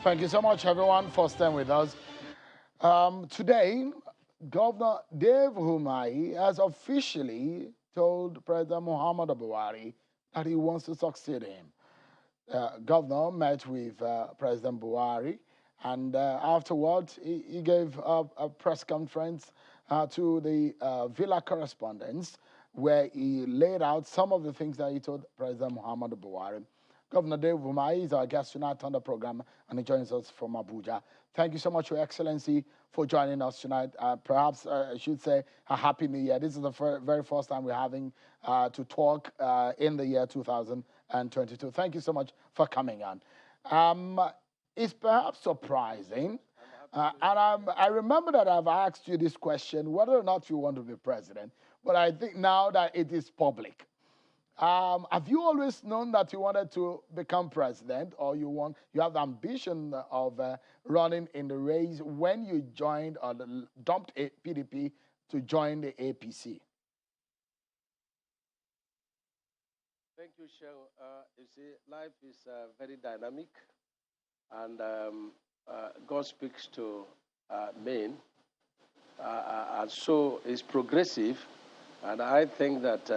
Thank you so much, everyone, for staying with us. Today, Governor Dave Umahi has officially told President Muhammadu Buhari that he wants to succeed him. Governor met with President Buhari, and afterwards, he gave a press conference to the Villa correspondents where he laid out some of the things that he told President Muhammadu Buhari. Governor Dave Umahi is our guest tonight on the program, and he joins us from Abuja. Thank you so much, Your Excellency, for joining us tonight. Perhaps I should say a Happy New Year. This is the very first time we're having to talk in the year 2022. Thank you so much for coming on. It's perhaps surprising, I remember that I've asked you this question, whether or not you want to be president, but I think now that it is public, have you always known that you wanted to become president, or you have the ambition of running in the race when you joined or dumped PDP to join the APC? Thank you, Shell. You see, life is very dynamic, and God speaks to men, and so it's progressive, and I think that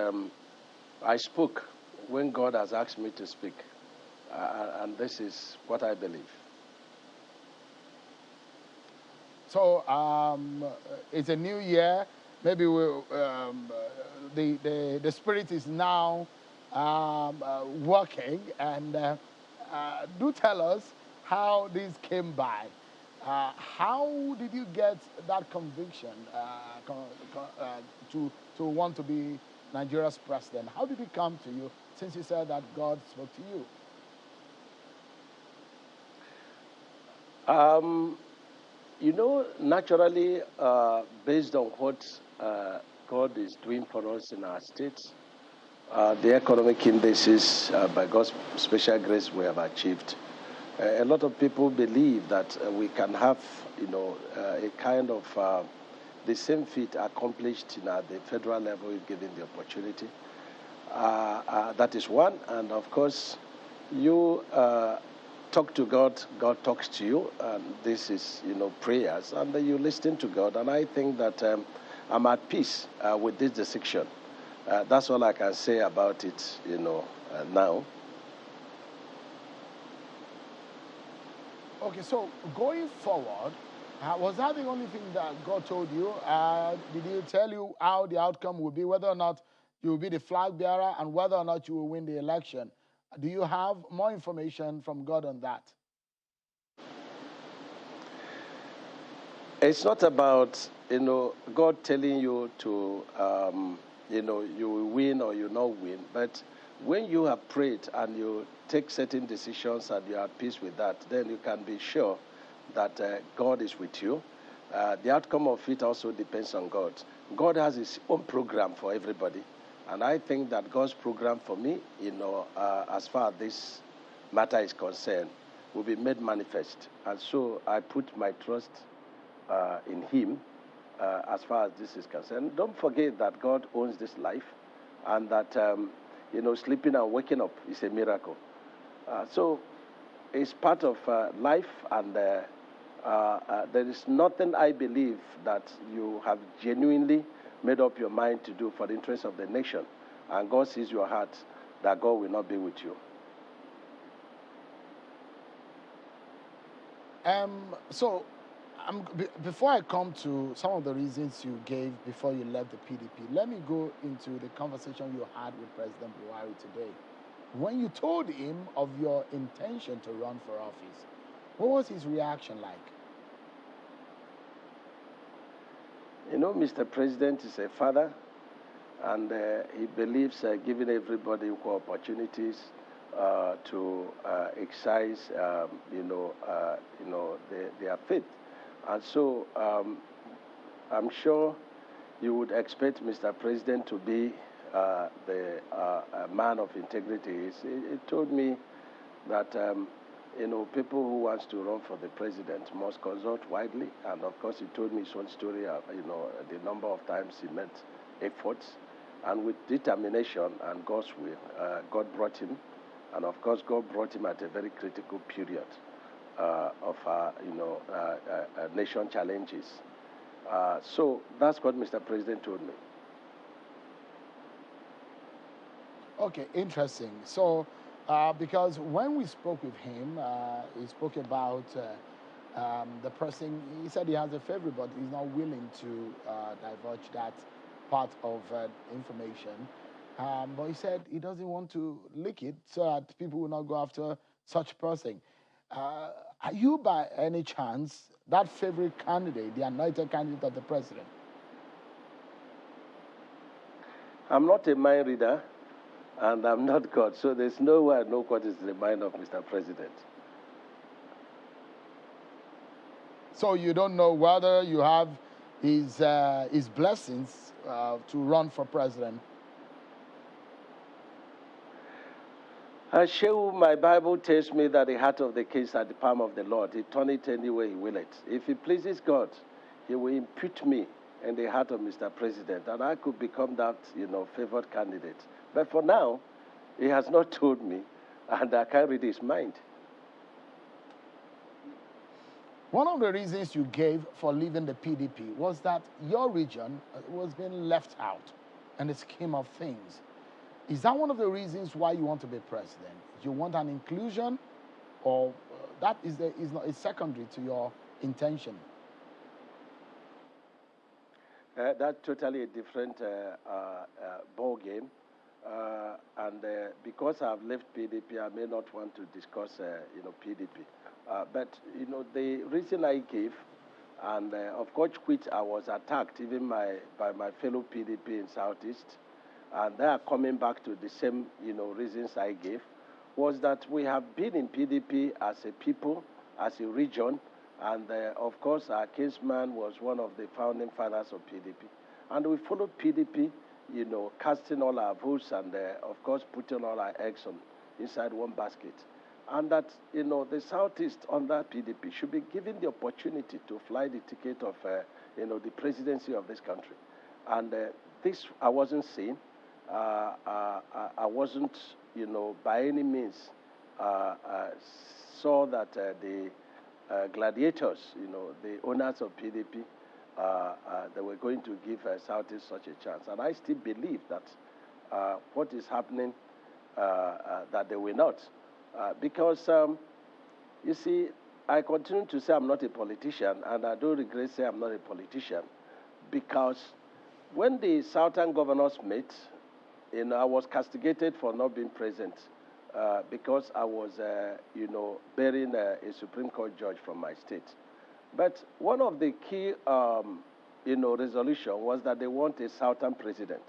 I spoke when God has asked me to speak, and this is what I believe. So it's a new year. Maybe the spirit is now working, and do tell us how this came by. How did you get that conviction to want to be Nigeria's president? How did it come to you, since you said that God spoke to you? You know, naturally, based on what God is doing for us in our states, the economic indices, by God's special grace, we have achieved. A lot of people believe that we can have, a kind of the same feat accomplished at the federal level if given the opportunity. That is one. And of course, you talk to God, God talks to you. And this is, prayers. And then you listen to God. And I think that I'm at peace with this decision. That's all I can say about it, now. Okay, so going forward, was that the only thing that God told you? Did He tell you how the outcome will be, whether or not you will be the flag bearer and whether or not you will win the election? Do you have more information from God on that? It's not about, God telling you to, you will win or you not win. But when you have prayed and you take certain decisions and you are at peace with that, then you can be sure that God is with you. The outcome of it also depends on God. God has His own program for everybody. And I think that God's program for me, as far as this matter is concerned, will be made manifest. And so I put my trust in Him as far as this is concerned. Don't forget that God owns this life, and that, sleeping and waking up is a miracle. So it's part of life, and there is nothing, I believe, that you have genuinely made up your mind to do for the interest of the nation, and God sees your heart, that God will not be with you. Before I come to some of the reasons you gave before you left the PDP, let me go into the conversation you had with President Buhari today. When you told him of your intention to run for office, what was his reaction like? Mr. President is a father, and he believes giving everybody equal opportunities to exercise, their faith. And so I'm sure you would expect Mr. President to be the man of integrity. He told me that people who wants to run for the president must consult widely. And of course, he told me his own story of, the number of times he met efforts. And with determination and God's will, God brought him. And of course, God brought him at a very critical period. our, nation challenges. So that's what Mr. President told me. Okay, interesting. So, because when we spoke with him, he spoke about the pressing. He said he has a favorite, but he's not willing to divulge that part of information. But he said he doesn't want to leak it so that people will not go after such person. Are you, by any chance, that favorite candidate, the anointed candidate of the president? I'm not a mind reader, and I'm not God, so there's no way I know what is in the mind of Mr. President. So you don't know whether you have his blessings to run for president? Shehu, my Bible tells me that the heart of the king is at the palm of the Lord. He turn it any way he will it. If he pleases God, he will impute me in the heart of Mr. President, and I could become that, favored candidate. But for now, he has not told me, and I can't read his mind. One of the reasons you gave for leaving the PDP was that your region was being left out in the scheme of things. Is that one of the reasons why you want to be president? You want an inclusion, or that is secondary to your intention? That's totally a different ball game. And because I've left PDP, I may not want to discuss, PDP. But the reason I gave, and of course, which I was attacked even by my fellow PDP in Southeast, and they are coming back to the same, reasons I gave, was that we have been in PDP as a people, as a region, and of course, our kinsman was one of the founding fathers of PDP, and we followed PDP, casting all our votes and, of course, putting all our eggs inside one basket. And that, the Southeast under PDP should be given the opportunity to fly the ticket of, the presidency of this country. And this I wasn't seeing. I wasn't, by any means saw that the gladiators, the owners of PDP, they were going to give Southeast such a chance. And I still believe that what is happening, that they will not. Because, you see, I continue to say I'm not a politician, and I don't regret saying I'm not a politician, because when the Southern governors met, I was castigated for not being present because I was, burying a Supreme Court judge from my state. But one of the key, resolution was that they want a Southern president.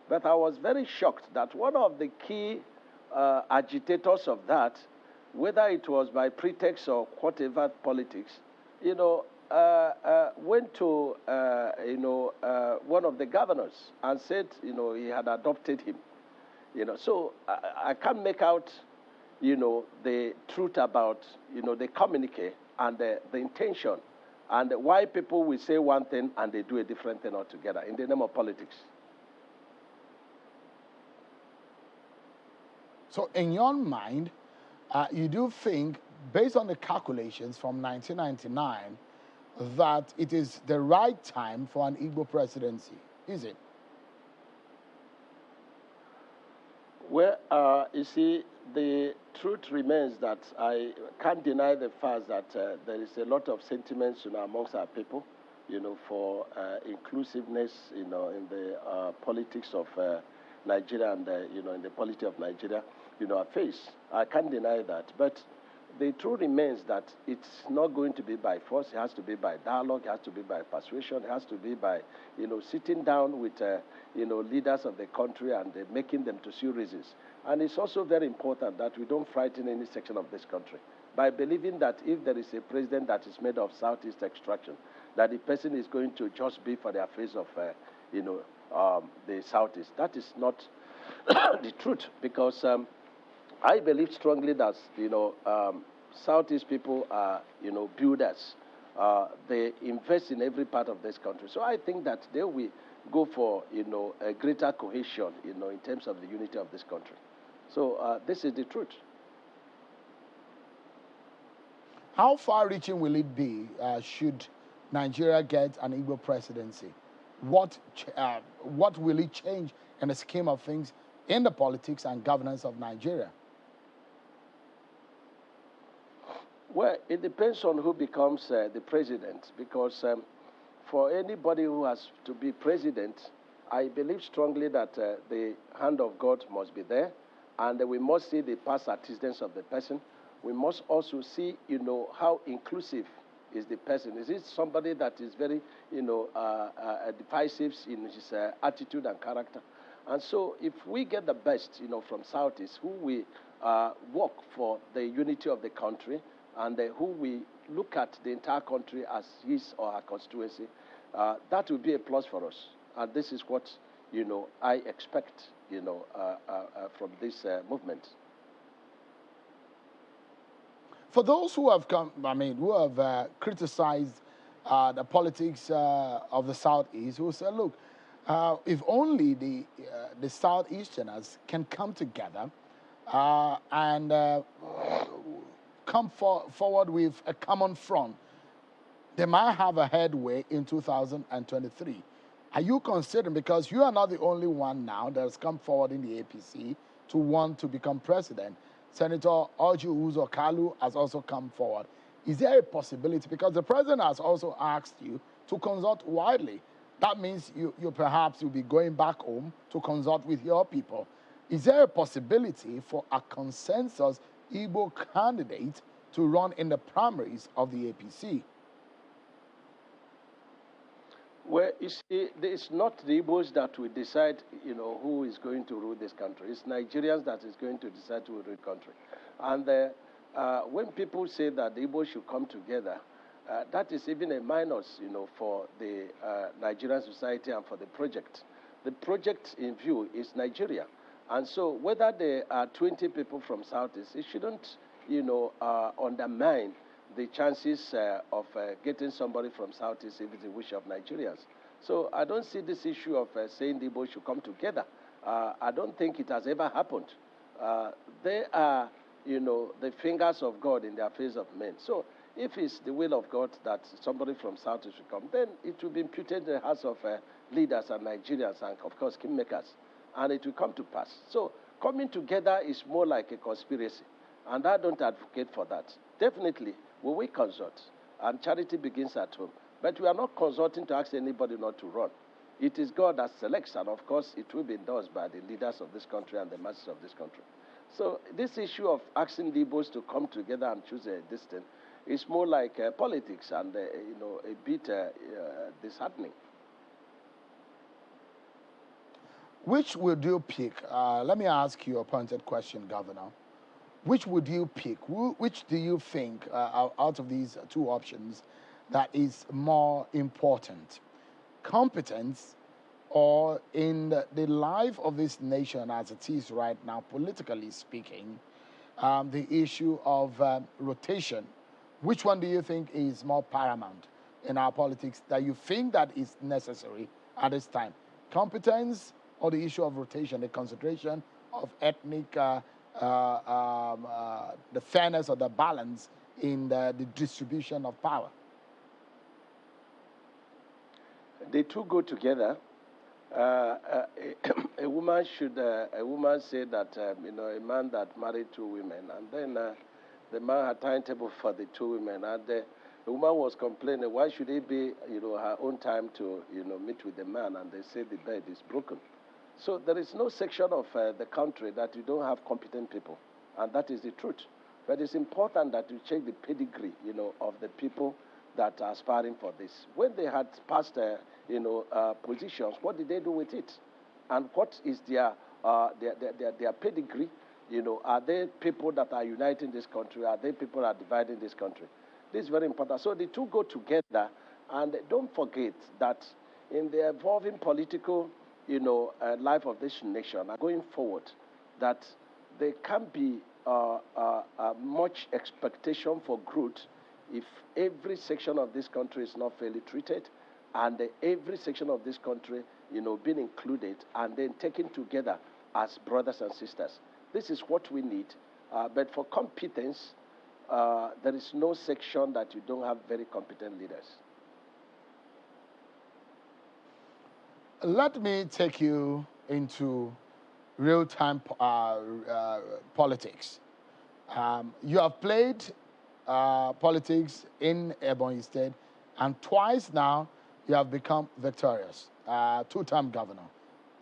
But I was very shocked that one of the key agitators of that, whether it was by pretext or whatever politics, went to, one of the governors and said, he had adopted him. So I can't make out, the truth about, the communique and the intention and why people will say one thing and they do a different thing altogether in the name of politics. So in your mind, you do think, based on the calculations from 1999, that it is the right time for an Igbo presidency, is it? Well, you see, the truth remains that I can't deny the fact that there is a lot of sentiments, amongst our people, for inclusiveness, in the politics of Nigeria and, in the polity of Nigeria, I face. I can't deny that. But the truth remains that it's not going to be by force. It has to be by dialogue. It has to be by persuasion. It has to be by, sitting down with, leaders of the country and making them to see reasons. And it's also very important that we don't frighten any section of this country by believing that if there is a president that is made of Southeast extraction, that the person is going to just be for the affairs of, the Southeast. That is not the truth, because I believe strongly that, Southeast people are, builders. They invest in every part of this country. So I think that they will go for, a greater cohesion, in terms of the unity of this country. So this is the truth. How far-reaching will it be should Nigeria get an Igbo presidency? What will it change in the scheme of things in the politics and governance of Nigeria? Well, it depends on who becomes the president, because for anybody who has to be president, I believe strongly that the hand of God must be there, and we must see the past antecedents of the person. We must also see, how inclusive is the person. Is it somebody that is very, divisive in his attitude and character? And so, if we get the best, from Southeast, who we work for the unity of the country, and who we look at the entire country as his or her constituency, that will be a plus for us. And this is what, I expect, from this movement. For those who have who have criticized the politics of the Southeast, who say, look, if only the Southeasterners can come together and come forward with a common front, they might have a headway in 2023. Are you considering, because you are not the only one now that has come forward in the APC to want to become president, Senator Orji Uzo Kalu has also come forward. Is there a possibility, because the president has also asked you to consult widely, that means you perhaps you'll be going back home to consult with your people. Is there a possibility for a consensus Igbo candidate to run in the primaries of the APC? Well, you see, it's not the Igbos that will decide, who is going to rule this country. It's Nigerians that is going to decide who will rule the country. And when people say that the Igbos should come together, that is even a minus, for the Nigerian society and for the project. The project in view is Nigeria. And so whether there are 20 people from Southeast, it shouldn't, undermine the chances of getting somebody from Southeast if it's the wish of Nigerians. So I don't see this issue of saying the Igbo should come together. I don't think it has ever happened. They are, the fingers of God in the affairs of men. So if it's the will of God that somebody from Southeast should come, then it will be imputed in the hearts of leaders and Nigerians and, of course, kingmakers. And it will come to pass. So coming together is more like a conspiracy. And I don't advocate for that. Definitely, we consult, and charity begins at home. But we are not consulting to ask anybody not to run. It is God that selects, and of course, it will be endorsed by the leaders of this country and the masses of this country. So this issue of asking the Igbos to come together and choose a destiny is more like politics and, a bit disheartening. Which would you pick? Let me ask you a pointed question, Governor. Which would you pick? Which do you think, out of these two options, that is more important? Competence, or in the life of this nation as it is right now, politically speaking, the issue of rotation? Which one do you think is more paramount in our politics that you think that is necessary at this time? Competence or the issue of rotation, the concentration of ethnic the fairness or the balance in the distribution of power? The two go together. A woman should, a woman said that, a man that married two women, and then the man had timetable for the two women, and the woman was complaining, why should it be, her own time to, meet with the man, and they say the bed is broken. So there is no section of the country that you don't have competent people, and that is the truth. But it's important that you check the pedigree, of the people that are aspiring for this. When they had passed, positions, what did they do with it? And what is their pedigree? Are they people that are uniting this country? Are they people that are dividing this country? This is very important. So the two go together, and don't forget that in the evolving political, life of this nation, going forward, that there can be much expectation for growth if every section of this country is not fairly treated, and every section of this country, being included and then taken together as brothers and sisters. This is what we need. But for competence, there is no section that you don't have very competent leaders. Let me take you into real-time politics. You have played politics in Ebonyi State, and twice now you have become victorious, two-term governor.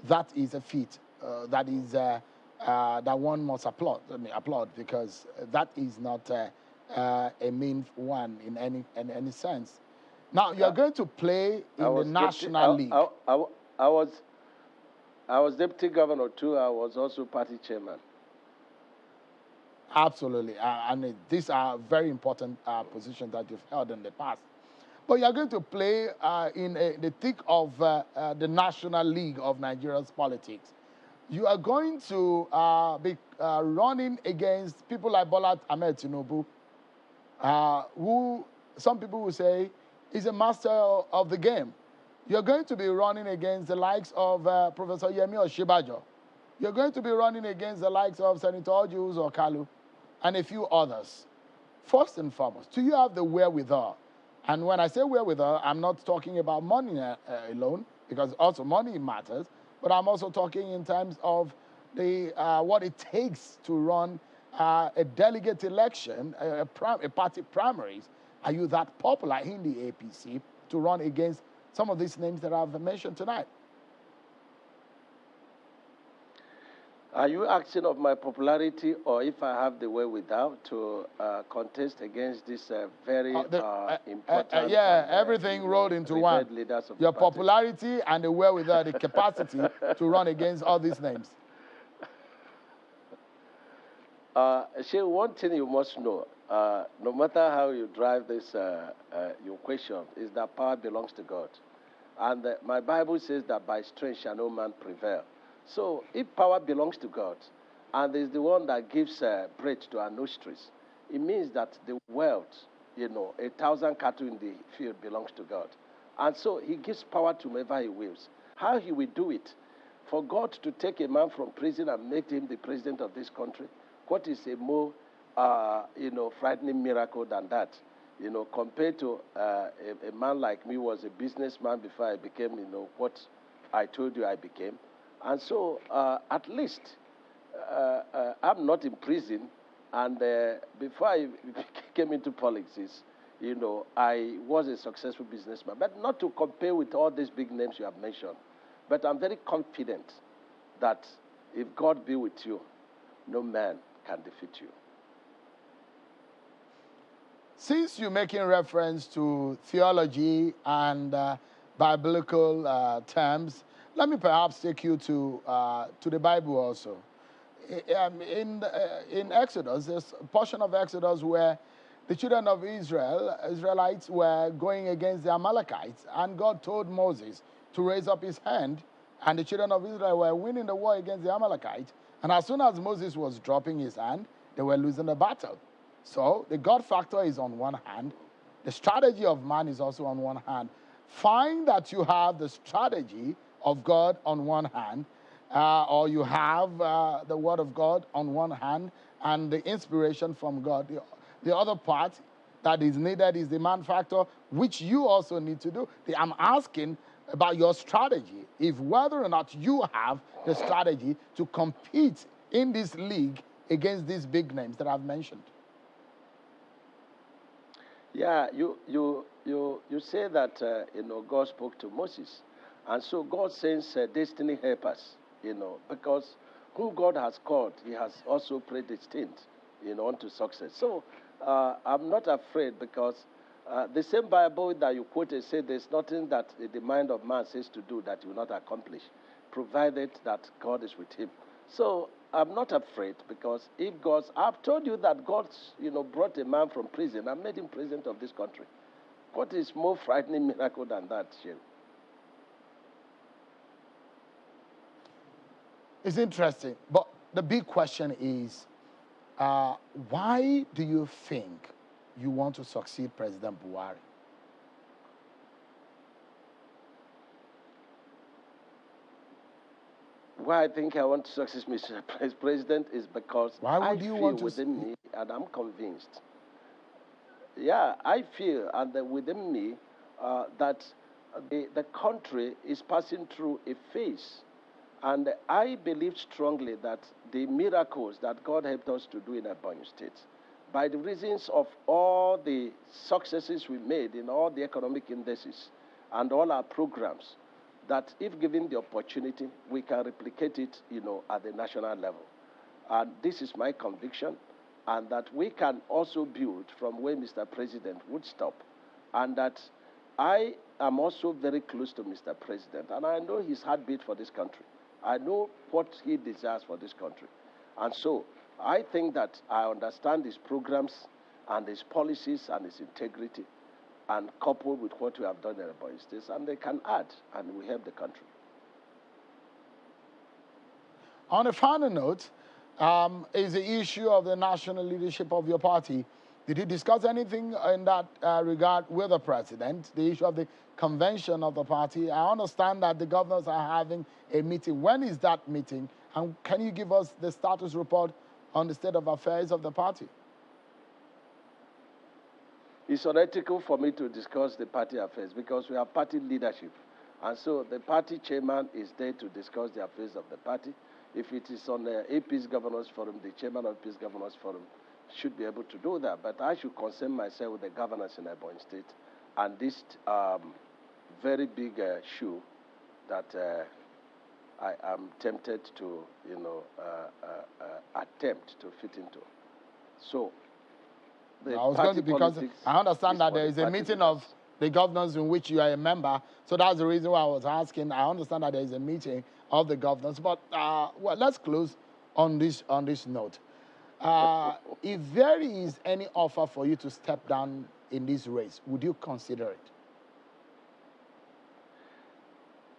That is a feat. That one must applaud. Applaud, because that is not a mean one in any sense. Now you are going to play in the National League. I was deputy governor too. I was also party chairman. Absolutely, and these are very important positions that you've held in the past. But you are going to play in the thick of the National League of Nigeria's politics. You are going to be running against people like Bola Ahmed Tinubu, who some people will say is a master of the game. You're going to be running against the likes of Professor Yemi Oshibajo. You're going to be running against the likes of Senator Ojus Okalu and a few others. First and foremost, do you have the wherewithal? And when I say wherewithal, I'm not talking about money alone, because also money matters, but I'm also talking in terms of the what it takes to run a delegate election, a party primaries. Are you that popular in the APC to run against some of these names that I've mentioned tonight? Are you asking of my popularity, or if I have the wherewithal to contest against this very important? Everything rolled into one. Your popularity and the wherewithal, the capacity to run against all these names. Shay, one thing you must know, no matter how you drive this your question, is that power belongs to God. And my Bible says that by strength shall no man prevail. So if power belongs to God, and is the one that gives breath to our nostrils, it means that the wealth, 1,000 cattle in the field belongs to God. And so he gives power to whomever he wills. How he will do it? For God to take a man from prison and make him the president of this country, what is a more, frightening miracle than that? Compared to a man like me who was a businessman before I became, what I told you I became. And so, at least, I'm not in prison. And before I came into politics, I was a successful businessman. But not to compare with all these big names you have mentioned. But I'm very confident that if God be with you, no man can defeat you. Since you're making reference to theology and biblical terms, let me perhaps take you to the Bible also. In Exodus, there's a portion of Exodus where the children of Israelites were going against the Amalekites, and God told Moses to raise up his hand, and the children of Israel were winning the war against the Amalekites, and as soon as Moses was dropping his hand, they were losing the battle. So the God factor is on one hand, the strategy of man is also on one hand. Find that you have the strategy of God on one hand, or you have the word of God on one hand, and the inspiration from God. The other part that is needed is the man factor, which you also need to do. I'm asking about your strategy, if whether or not you have the strategy to compete in this league against these big names that I've mentioned. Yeah, you say that God spoke to Moses, and so God sends destiny helpers, because who God has called, He has also predestined, unto success. So I'm not afraid, because the same Bible that you quoted said there's nothing that the mind of man says to do that he will not accomplish, provided that God is with him. So I'm not afraid, because if I've told you that God, brought a man from prison and made him president of this country. What is more frightening miracle than that, Shane? It's interesting, but the big question is, why do you think you want to succeed President Buhari? Why I think I want to succeed Mr. President is because Why would you want to within me, and I'm convinced yeah, I feel, and within me, that the country is passing through a phase. And I believe strongly that the miracles that God helped us to do in Ebonyi State, by the reasons of all the successes we made in all the economic indices and all our programs, that if given the opportunity, we can replicate it, at the national level. And this is my conviction, and that we can also build from where Mr. President would stop, and that I am also very close to Mr. President, and I know his heartbeat for this country. I know what he desires for this country. And so I think that I understand his programs and his policies and his integrity, and coupled with what we have done in the Ebonyi State, and they can add, and we help the country. On a final note, is the issue of the national leadership of your party. Did you discuss anything in that regard with the president, the issue of the convention of the party? I understand that the governors are having a meeting. When is that meeting? And can you give us the status report on the state of affairs of the party? It's unethical for me to discuss the party affairs because we have party leadership. And so the party chairman is there to discuss the affairs of the party. If it is on the AP's Governors Forum, the chairman of AP's Governors Forum should be able to do that. But I should concern myself with the governors in Ebonyi State and this very big shoe that I am tempted to, attempt to fit into. So, I was going to, because I understand that there is a meeting of the governors in which you are a member. So that's the reason why I was asking. I understand that there is a meeting of the governors. But well, let's close on this note. If there is any offer for you to step down in this race, would you consider it?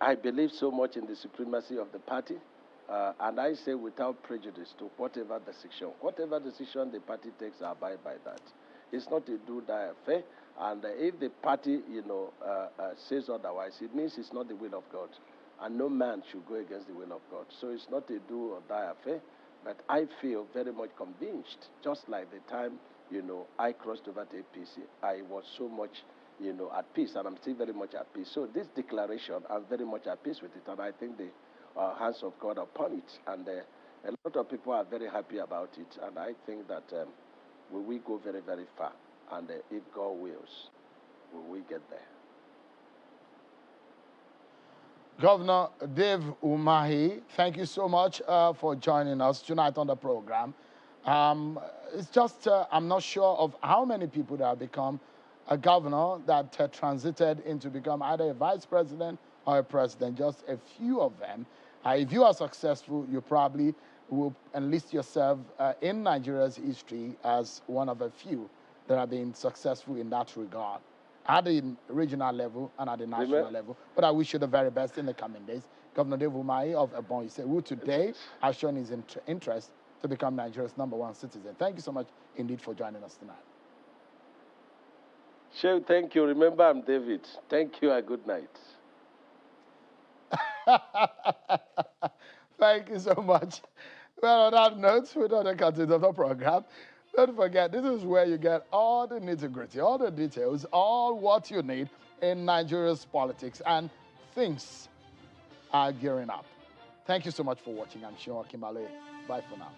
I believe so much in the supremacy of the party. And I say without prejudice to whatever decision. Whatever decision the party takes, I abide by that. It's not a do-die affair. And if the party, says otherwise, it means it's not the will of God. And no man should go against the will of God. So it's not a do-or-die affair. But I feel very much convinced, just like the time, I crossed over to APC. I was so much, at peace, and I'm still very much at peace. So this declaration, I'm very much at peace with it, and I think the hands of God upon it. And a lot of people are very happy about it, and I think that we will go very, very far. And if God wills, we will get there. Governor Dave Umahi, thank you so much for joining us tonight on the program. It's just, I'm not sure of how many people that have become a governor that transited into become either a vice president or a president, just a few of them. If you are successful, you probably will enlist yourself in Nigeria's history as one of a few that have been successful in that regard, at the regional level and at the national level. But I wish you the very best in the coming days. Governor Dave Umahi of Ebonyi State, who today has shown his interest to become Nigeria's #1 citizen. Thank you so much indeed for joining us tonight. Sure, thank you. Remember, I'm David. Thank you and good night. Thank you so much. Well, on that note, we're done the content of the program. Don't forget, this is where you get all the nitty-gritty, all the details, all what you need in Nigeria's politics, and things are gearing up. Thank you so much for watching. I'm Sean Kimbale. Bye for now.